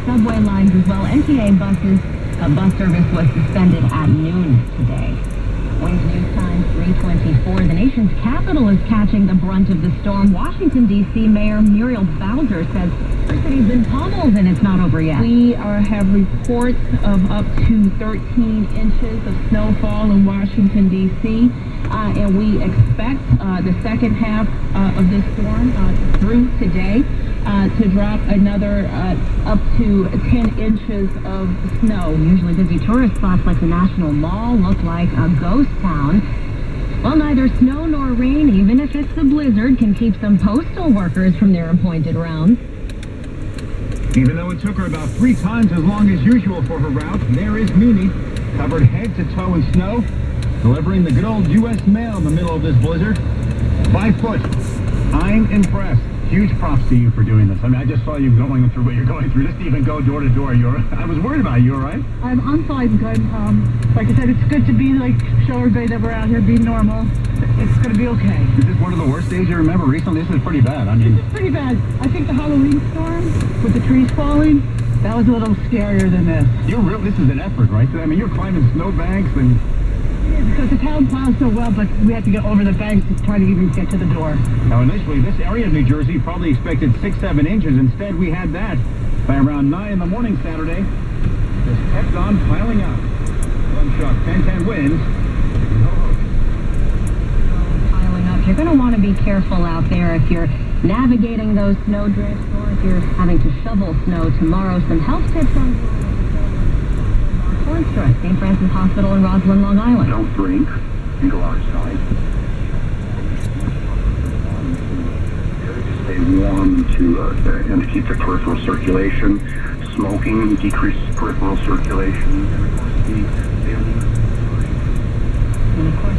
subway lines as well. NTA bus service was suspended at noon today. Wings News Time 3:24. The nation's capital is catching the brunt of the storm. Washington, D.C. Mayor Muriel Bowser says the city's been pummeled and it's not over yet. We have reports of up to 13 inches of snowfall in Washington, D.C., and we expect the second half of this storm through today to drop another up to 10 inches of snow. Usually busy tourist spots like the National Mall look like a ghost town. Well, neither snow nor rain, even if it's a blizzard, can keep some postal workers from their appointed rounds. Even though it took her about 3 times as long as usual for her route, there is Mimi, covered head to toe in snow, delivering the good old U.S. mail in the middle of this blizzard. 5 foot. I'm impressed. Huge props to you for doing this. I mean, I just saw you going through what you're going through. Just to even go door to door. I was worried about you, all right? I'm fine, good. Like I said, it's good to be, show everybody that we're out here being normal. It's going to be okay. Is this one of the worst days you remember recently? This is pretty bad. I mean, this is pretty bad. I think the Halloween storm with the trees falling, that was a little scarier than this. This is an effort, right? I mean, you're climbing snowbanks and... Yeah, because the town plows so well, but we had to get over the banks to try to even get to the door. Now, initially, this area of New Jersey probably expected 6-7 inches. Instead, we had that by around 9 in the morning Saturday. Just kept on piling up. One shot, 10-10 winds. Piling up. You're going to want to be careful out there if you're navigating those snow drifts or if you're having to shovel snow tomorrow. Some health tips on St. Francis Hospital in Roslyn, Long Island. Don't drink and go outside. Stay warm and to keep the peripheral circulation. Smoking decreases peripheral circulation. And of course,